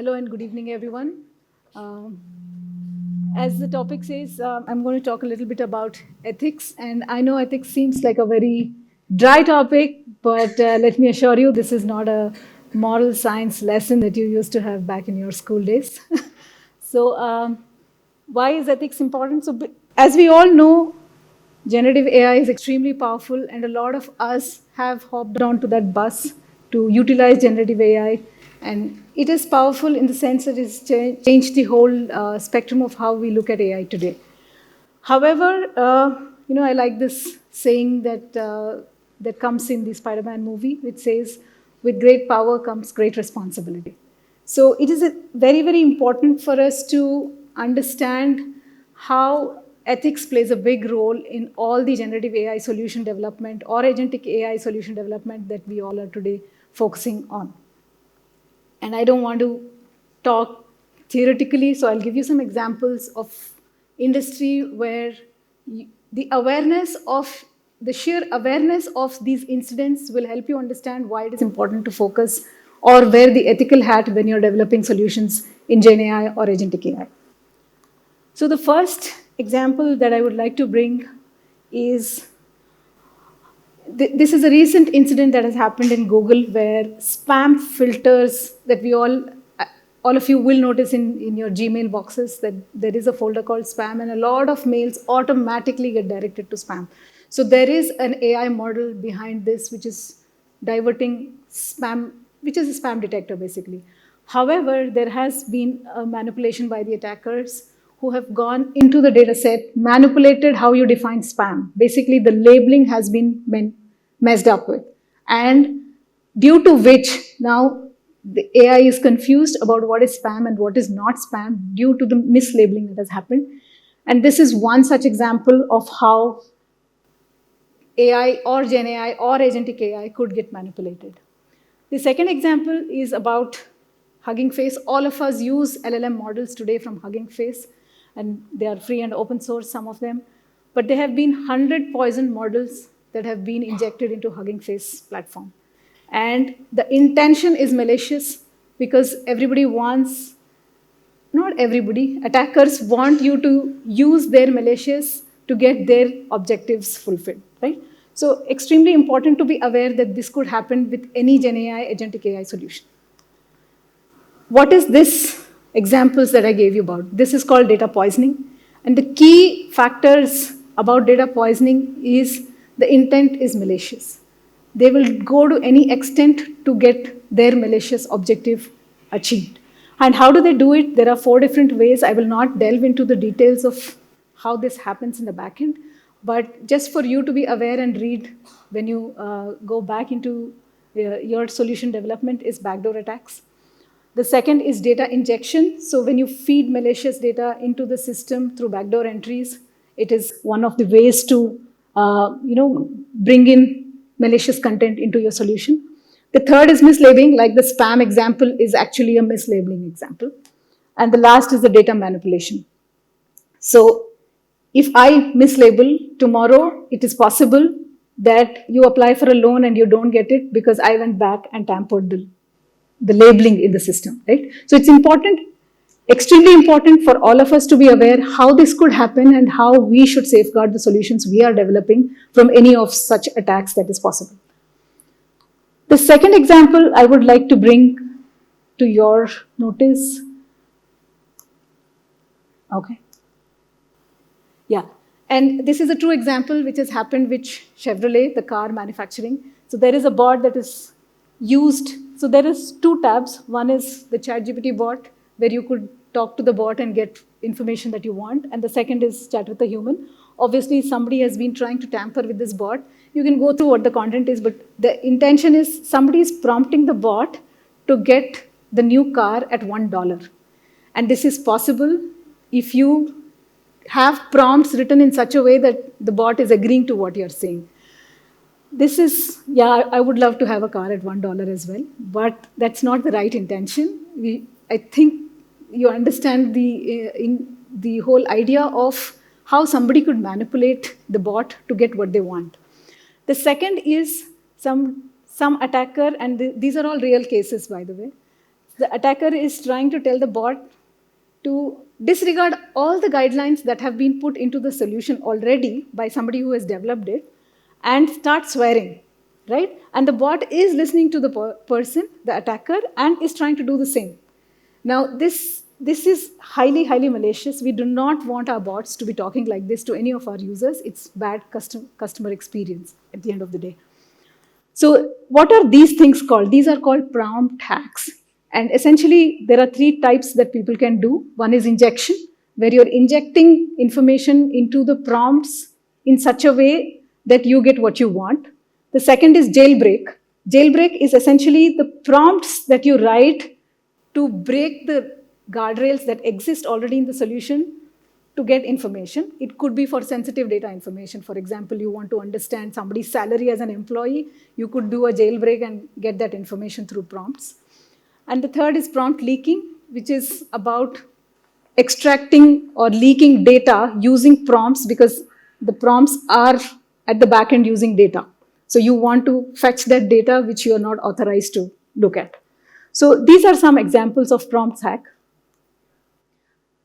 Hello and good evening, everyone. Um, as the topic says, I'm going to talk a little bit about ethics. And I know ethics seems like a very dry topic, but let me assure you, this is not a moral science lesson that you used to have back in your school days. So, why is ethics important? As we all know, generative AI is extremely powerful, and a lot of us have hopped onto that bus to utilize generative AI. And it is powerful in the sense that it's changed the whole spectrum of how we look at AI today. However, I like this saying that comes in the Spider-Man movie, which says, "With great power comes great responsibility." So it is very, very important for us to understand how ethics plays a big role in all the generative AI solution development or agentic AI solution development that we all are today focusing on. And I don't want to talk theoretically, so I'll give you some examples of industry where the sheer awareness of these incidents will help you understand why it is important to focus or wear the ethical hat when you're developing solutions in Gen AI or agentic AI. So the first example that I would like to bring is this is a recent incident that has happened in Google where spam filters that all of you will notice in your Gmail boxes that there is a folder called spam and a lot of mails automatically get directed to spam. So there is an AI model behind this which is diverting spam, which is a spam detector basically. However, there has been a manipulation by the attackers who have gone into the data set, manipulated how you define spam. Basically, the labeling has been messed up with. And due to which now the AI is confused about what is spam and what is not spam due to the mislabeling that has happened. And this is one such example of how AI or Gen AI or agentic AI could get manipulated. The second example is about Hugging Face. All of us use LLM models today from Hugging Face, and they are free and open source, some of them. But there have been 100 poison models that have been injected into Hugging Face platform. And the intention is malicious because everybody wants, not everybody, attackers want you to use their malicious to get their objectives fulfilled, right? So extremely important to be aware that this could happen with any Gen AI, agentic AI solution. What is this examples that I gave you about? This is called data poisoning. And the key factors about data poisoning is the intent is malicious. They will go to any extent to get their malicious objective achieved. And how do they do it? There are 4 different ways. I will not delve into the details of how this happens in the backend, but just for you to be aware and read when you go back into your solution development is backdoor attacks. The second is data injection. So when you feed malicious data into the system through backdoor entries, it is one of the ways to bring in malicious content into your solution. The third is mislabeling, like the spam example is actually a mislabeling example. And the last is the data manipulation. So if I mislabel tomorrow, it is possible that you apply for a loan and you don't get it because I went back and tampered the labeling in the system, right? So it's important, extremely important for all of us to be aware how this could happen and how we should safeguard the solutions we are developing from any of such attacks that is possible. The second example I would like to bring to your notice. Okay. Yeah. And this is a true example which has happened with Chevrolet, the car manufacturing. So there is a bot that is used. So there is 2 tabs. One is the ChatGPT bot, where you could talk to the bot and get information that you want. And the second is chat with a human. Obviously, somebody has been trying to tamper with this bot. You can go through what the content is, but the intention is somebody is prompting the bot to get the new car at $1. And this is possible if you have prompts written in such a way that the bot is agreeing to what you're saying. This is, yeah, I would love to have a car at $1 as well, but that's not the right intention. I think you understand the whole idea of how somebody could manipulate the bot to get what they want. The second is some attacker, and these are all real cases, by the way. The attacker is trying to tell the bot to disregard all the guidelines that have been put into the solution already by somebody who has developed it and start swearing, right? And the bot is listening to the person, the attacker, and is trying to do the same. Now, this is highly, highly malicious. We do not want our bots to be talking like this to any of our users. It's bad customer experience at the end of the day. So what are these things called? These are called prompt hacks. And essentially, there are three types that people can do. One is injection, where you're injecting information into the prompts in such a way that you get what you want. The second is jailbreak. Jailbreak is essentially the prompts that you write to break the guardrails that exist already in the solution to get information. It could be for sensitive data information. For example, you want to understand somebody's salary as an employee, you could do a jailbreak and get that information through prompts. And the third is prompt leaking, which is about extracting or leaking data using prompts, because the prompts are at the back end using data. So you want to fetch that data which you are not authorized to look at. So these are some examples of prompt hack.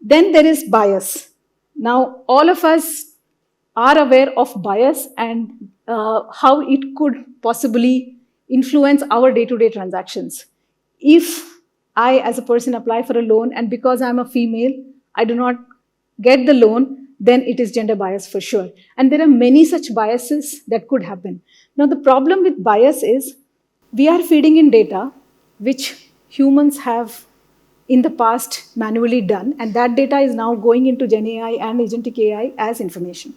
Then there is bias. Now, all of us are aware of bias and how it could possibly influence our day-to-day transactions. If I, as a person, apply for a loan and because I'm a female, I do not get the loan, then it is gender bias for sure. And there are many such biases that could happen. Now, the problem with bias is we are feeding in data which humans have in the past manually done, and that data is now going into Gen AI and agentic AI as information.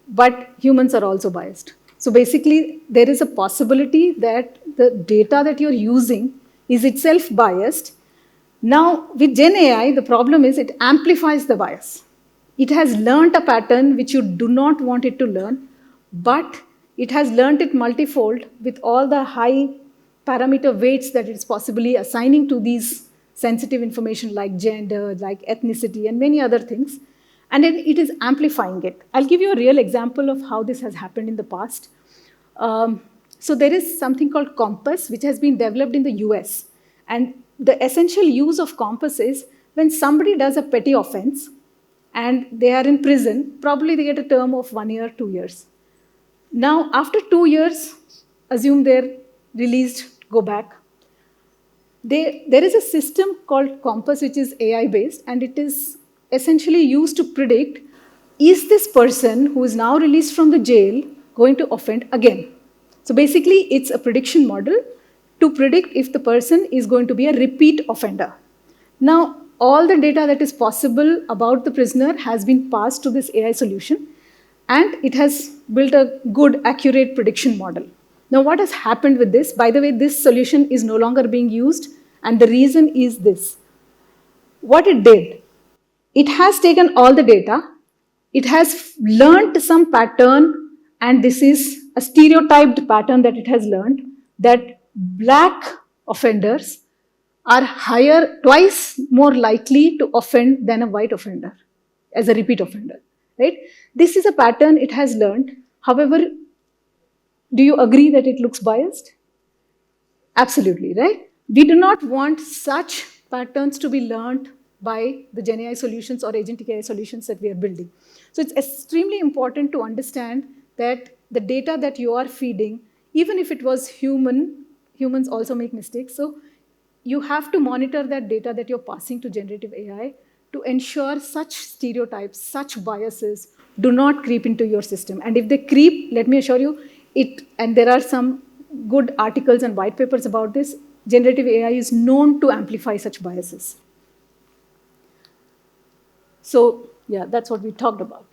But humans are also biased. So basically, there is a possibility that the data that you're using is itself biased. Now, with Gen AI, the problem is it amplifies the bias. It has learned a pattern which you do not want it to learn, but it has learned it multifold with all the high parameter weights that it's possibly assigning to these sensitive information like gender, like ethnicity, and many other things. And then it is amplifying it. I'll give you a real example of how this has happened in the past. So there is something called Compass, which has been developed in the US. And the essential use of Compass is when somebody does a petty offense and they are in prison, probably they get a term of 1 year, 2 years. Now, after 2 years, assume they're released, go back. There is a system called Compass, which is AI-based, and it is essentially used to predict, is this person who is now released from the jail going to offend again? So basically, it's a prediction model to predict if the person is going to be a repeat offender. Now, all the data that is possible about the prisoner has been passed to this AI solution, and it has built a good, accurate prediction model. Now, what has happened with this? By the way, this solution is no longer being used, and the reason is this. What it did, it has taken all the data, it has learned some pattern, and this is a stereotyped pattern that it has learned, that black offenders are twice more likely to offend than a white offender as a repeat offender, right? This is a pattern it has learned. However, do you agree that it looks biased? Absolutely, right? We do not want such patterns to be learned by the Gen AI solutions or agentic AI solutions that we are building. So it's extremely important to understand that the data that you are feeding, even if it was humans also make mistakes. So you have to monitor that data that you're passing to generative AI to ensure such stereotypes, such biases do not creep into your system. And if they creep, let me assure you, and there are some good articles and white papers about this, generative AI is known to amplify such biases. So yeah, that's what we talked about.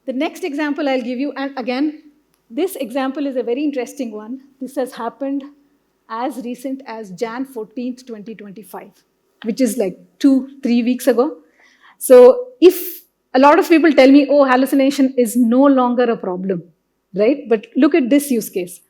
The next example I'll give you, and again, this example is a very interesting one. This has happened as recent as Jan 14th, 2025, which is like 2-3 weeks ago. So if a lot of people tell me, oh, hallucination is no longer a problem, right? But look at this use case.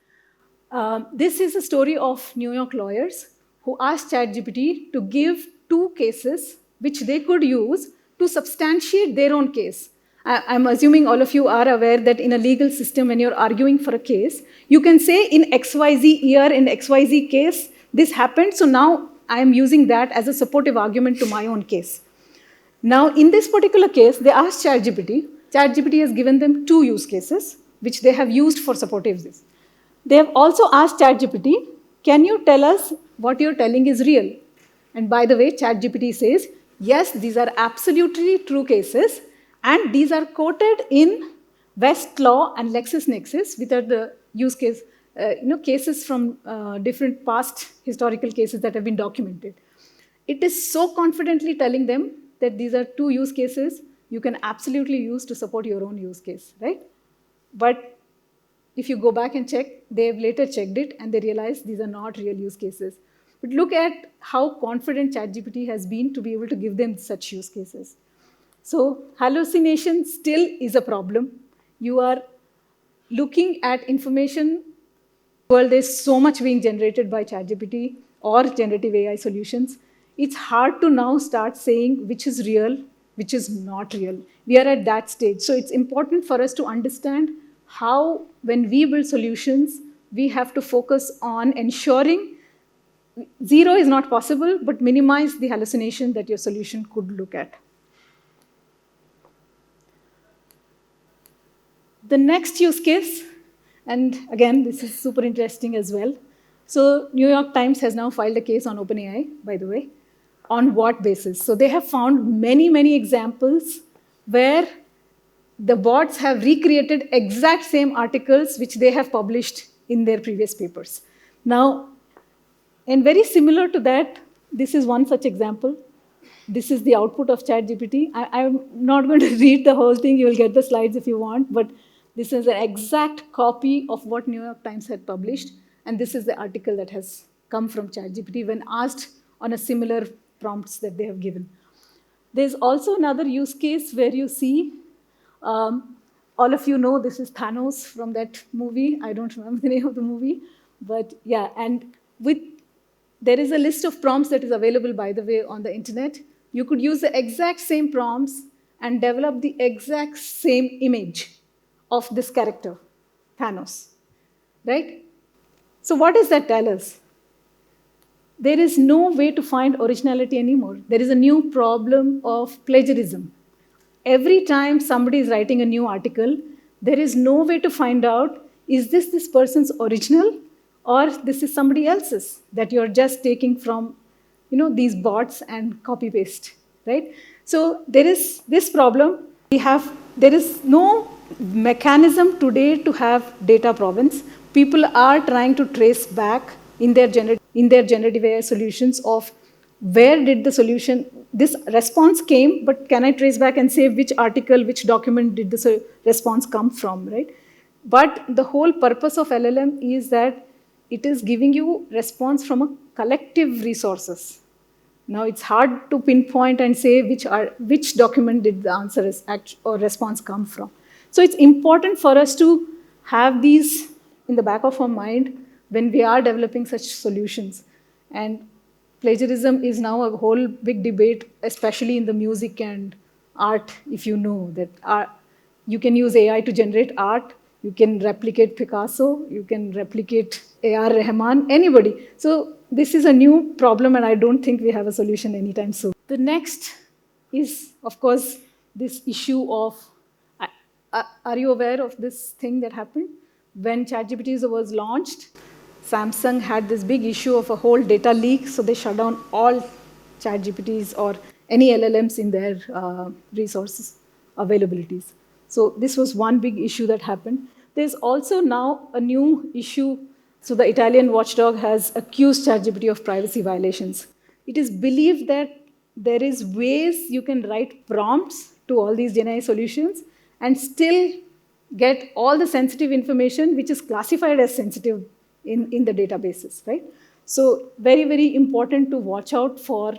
This is a story of New York lawyers who asked ChatGPT to give 2 cases which they could use to substantiate their own case. I'm assuming all of you are aware that in a legal system, when you're arguing for a case, you can say in XYZ year, in XYZ case, this happened, so now I am using that as a supportive argument to my own case. Now, in this particular case, they asked ChatGPT. ChatGPT has given them 2 use cases, which they have used for supportive this. They have also asked ChatGPT, can you tell us what you're telling is real? And by the way, ChatGPT says, yes, these are absolutely true cases, and these are quoted in Westlaw and LexisNexis, which are the use case, cases from different past historical cases that have been documented. It is so confidently telling them that these are 2 use cases you can absolutely use to support your own use case, right? But if you go back and check, they've later checked it and they realized these are not real use cases. But look at how confident ChatGPT has been to be able to give them such use cases. So hallucination still is a problem. You are looking at information. Well, there's so much being generated by ChatGPT or generative AI solutions. It's hard to now start saying which is real, which is not real. We are at that stage. So it's important for us to understand how, when we build solutions, we have to focus on ensuring zero is not possible, but minimize the hallucination that your solution could look at. The next use case, and again, this is super interesting as well. So New York Times has now filed a case on OpenAI, by the way. On what basis? So they have found many, many examples where the bots have recreated exact same articles which they have published in their previous papers. Now, and very similar to that, this is one such example. This is the output of ChatGPT. I'm not going to read the whole thing. You will get the slides if you want, but this is an exact copy of what New York Times had published, and this is the article that has come from ChatGPT when asked on a similar prompts that they have given. There's also another use case where you see, all of you know this is Thanos from that movie. I don't remember the name of the movie, but yeah, and there is a list of prompts that is available, by the way, on the internet. You could use the exact same prompts and develop the exact same image of this character, Thanos, right? So what does that tell us? There is no way to find originality anymore. There is a new problem of plagiarism. Every time somebody is writing a new article, there is no way to find out, is this person's original or this is somebody else's that you're just taking from these bots and copy paste, right? So there is this problem. There is no mechanism today to have data provenance. People are trying to trace back in their generative AI solutions of where did the solution, this response came, but can I trace back and say which article, which document did this response come from, right? But the whole purpose of LLM is that it is giving you response from a collective resources. Now it's hard to pinpoint and say which document did the answer or response come from. So it's important for us to have these in the back of our mind when we are developing such solutions. And plagiarism is now a whole big debate, especially in the music and art, if you know that you can use AI to generate art, you can replicate Picasso, you can replicate A.R. Rahman, anybody. So this is a new problem, and I don't think we have a solution anytime soon. The next is, of course, this issue of, are you aware of this thing that happened? When ChatGPT was launched, Samsung had this big issue of a whole data leak, so they shut down all ChatGPTs or any LLMs in their resources availabilities. So this was one big issue that happened. There's also now a new issue. So the Italian watchdog has accused ChatGPT of privacy violations. It is believed that there is ways you can write prompts to all these GenAI solutions and still get all the sensitive information which is classified as sensitive in the databases, right? So very, very important to watch out for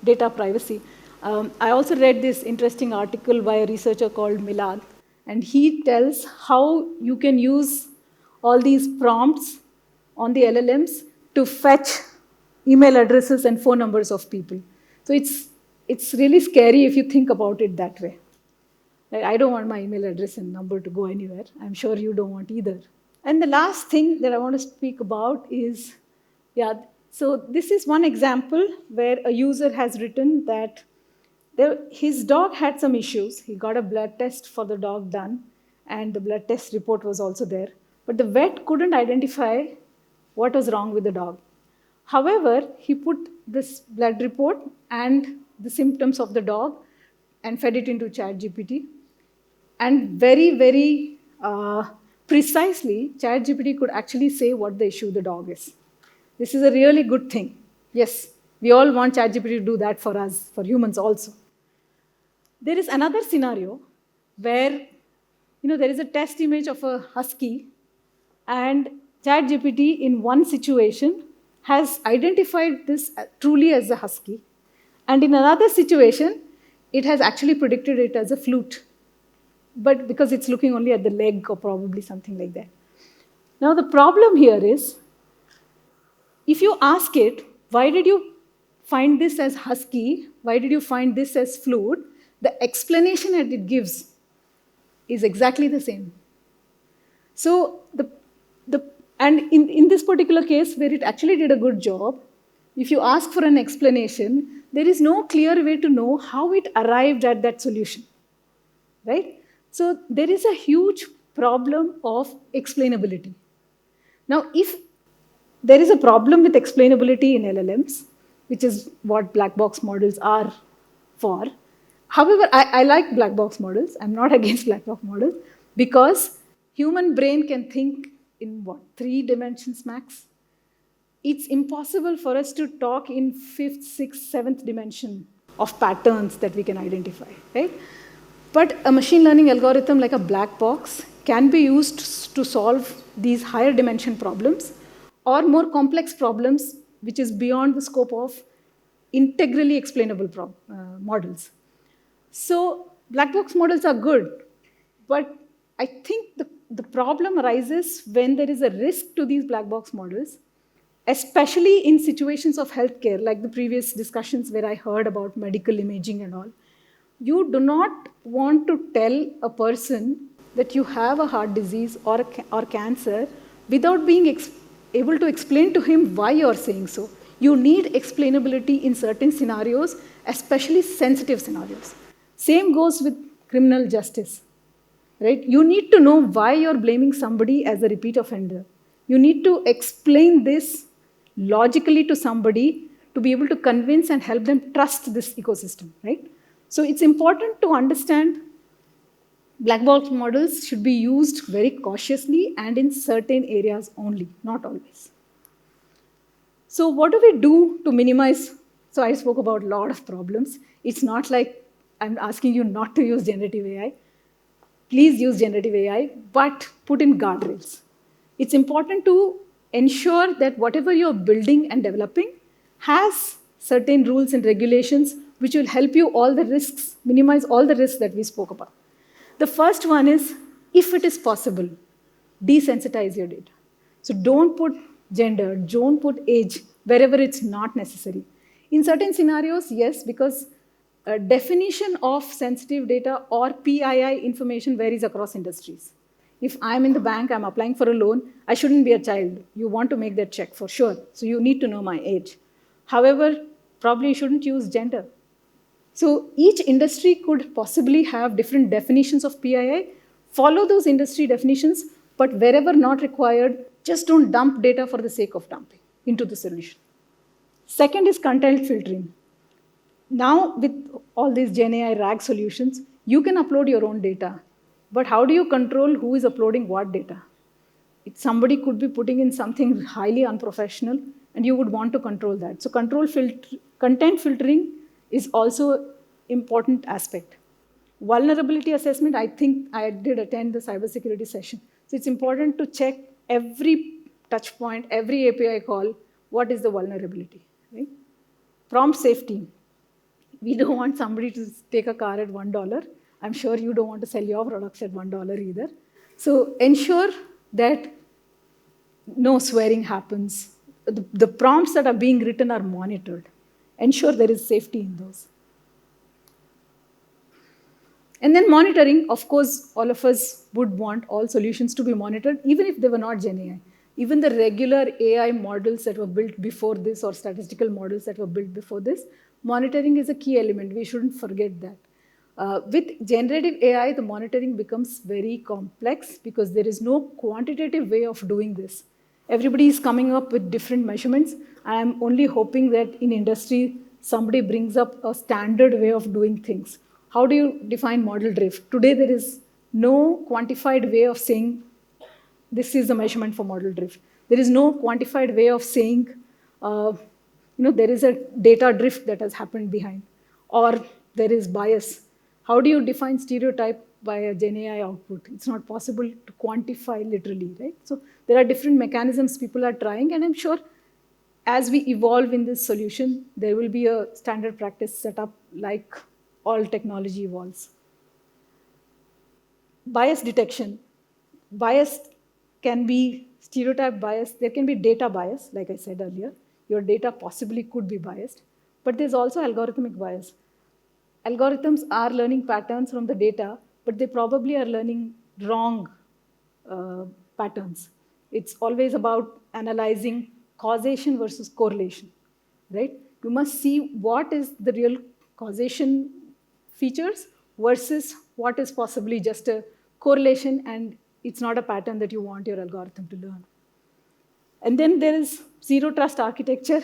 data privacy. I also read this interesting article by a researcher called Milad, and he tells how you can use all these prompts on the LLMs to fetch email addresses and phone numbers of people. So it's really scary if you think about it that way. Like, I don't want my email address and number to go anywhere. I'm sure you don't want either. And the last thing that I want to speak about is, So this is one example where a user has written that his dog had some issues. He got a blood test for the dog done, and the blood test report was also there. But the vet couldn't identify what was wrong with the dog. However, he put this blood report and the symptoms of the dog and fed it into ChatGPT. And very, very precisely, ChatGPT could actually say what the issue the dog is. This is a really good thing. Yes, we all want ChatGPT to do that for us, for humans also. There is another scenario where there is a test image of a husky, and ChatGPT in one situation has identified this truly as a husky, and in another situation, it has actually predicted it as a flute, but because it's looking only at the leg or probably something like that. Now the problem here is, if you ask it, why did you find this as husky? Why did you find this as flute? The explanation that it gives is exactly the same. So in this particular case where it actually did a good job, if you ask for an explanation, there is no clear way to know how it arrived at that solution, right? So there is a huge problem of explainability. Now, if there is a problem with explainability in LLMs, which is what black box models are for. However, I like black box models. I'm not against black box models because human brain can think in 3 dimensions max. It's impossible for us to talk in 5th, 6th, 7th dimension of patterns that we can identify, right? But a machine learning algorithm like a black box can be used to solve these higher dimension problems or more complex problems, which is beyond the scope of integrally explainable models. So black box models are good, but I think the problem arises when there is a risk to these black box models, especially in situations of healthcare, like the previous discussions where I heard about medical imaging and all. You do not want to tell a person that you have a heart disease or cancer without being able to explain to him why you're saying so. You need explainability in certain scenarios, especially sensitive scenarios. Same goes with criminal justice, right? You need to know why you're blaming somebody as a repeat offender. You need to explain this logically to somebody to be able to convince and help them trust this ecosystem, right? So it's important to understand black box models should be used very cautiously and in certain areas only, not always. So what do we do to minimize? So I spoke about a lot of problems. It's not like I'm asking you not to use generative AI. Please use generative AI, but put in guardrails. It's important to ensure that whatever you're building and developing has certain rules and regulations which will help you minimize all the risks that we spoke about. The first one is, if it is possible, desensitize your data. So don't put gender, don't put age wherever it's not necessary. In certain scenarios, yes, because a definition of sensitive data or PII information varies across industries. If I'm in the bank, I'm applying for a loan, I shouldn't be a child. You want to make that check for sure, so you need to know my age. However, probably you shouldn't use gender. So each industry could possibly have different definitions of PII. Follow those industry definitions, but wherever not required, just don't dump data for the sake of dumping into the solution. Second is content filtering. Now, with all these GenAI RAG solutions, you can upload your own data. But how do you control who is uploading what data? Somebody could be putting in something highly unprofessional, and you would want to control that. So content filtering is also an important aspect. Vulnerability assessment, I think I did attend the cybersecurity session. So it's important to check every touch point, every API call, what is the vulnerability, right? Prompt safety. We don't want somebody to take a car at $1. I'm sure you don't want to sell your products at $1 either. So ensure that no swearing happens. The prompts that are being written are monitored. Ensure there is safety in those. And then monitoring, of course, all of us would want all solutions to be monitored, even if they were not GenAI. Even the regular AI models that were built before this or statistical models that were built before this, monitoring is a key element. We shouldn't forget that. With generative AI, the monitoring becomes very complex because there is no quantitative way of doing this. Everybody is coming up with different measurements. I'm only hoping that in industry, somebody brings up a standard way of doing things. How do you define model drift? Today, there is no quantified way of saying this is the measurement for model drift. There is no quantified way of saying, there is a data drift that has happened behind, or there is bias. How do you define stereotype by a Gen AI output? It's not possible to quantify literally, right? So there are different mechanisms people are trying, and I'm sure as we evolve in this solution, there will be a standard practice set up like all technology evolves. Bias detection. Bias can be stereotype bias. There can be data bias, like I said earlier. Your data possibly could be biased. But there's also algorithmic bias. Algorithms are learning patterns from the data, but they probably are learning wrong patterns. It's always about analyzing causation versus correlation, right? You must see what is the real causation features versus what is possibly just a correlation, and it's not a pattern that you want your algorithm to learn. And then there is zero trust architecture.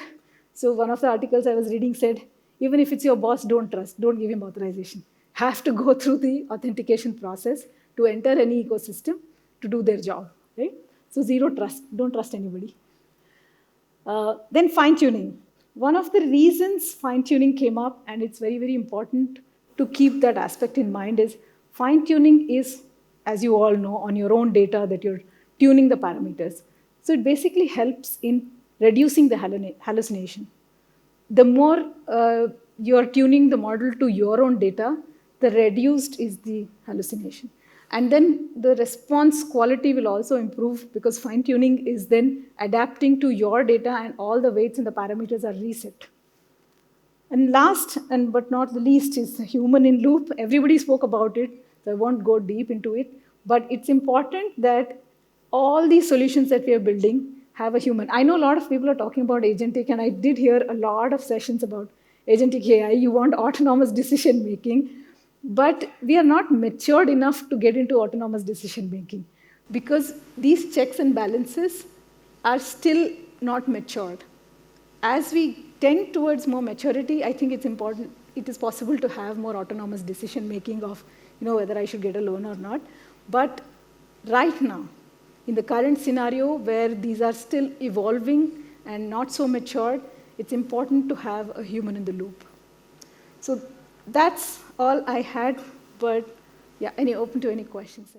So one of the articles I was reading said, even if it's your boss, don't trust, don't give him authorization. Have to go through the authentication process to enter any ecosystem to do their job, right? So zero trust, don't trust anybody. Then fine-tuning. One of the reasons fine-tuning came up, and it's very, very important to keep that aspect in mind, is fine-tuning is, as you all know, on your own data that you're tuning the parameters. So it basically helps in reducing the hallucination. The more you're tuning the model to your own data, the reduced is the hallucination. And then the response quality will also improve because fine-tuning is then adapting to your data and all the weights and the parameters are reset. And last, and but not the least, is human in loop. Everybody spoke about it, so I won't go deep into it. But it's important that all these solutions that we are building have a human. I know a lot of people are talking about agentic, and I did hear a lot of sessions about agentic AI. You want autonomous decision making. But we are not matured enough to get into autonomous decision making because these checks and balances are still not matured. As we tend towards more maturity, I think it's important, it is possible to have more autonomous decision making of whether I should get a loan or not. But right now, in the current scenario where these are still evolving and not so matured, it's important to have a human in the loop. So that's all I had, but yeah, open to any questions.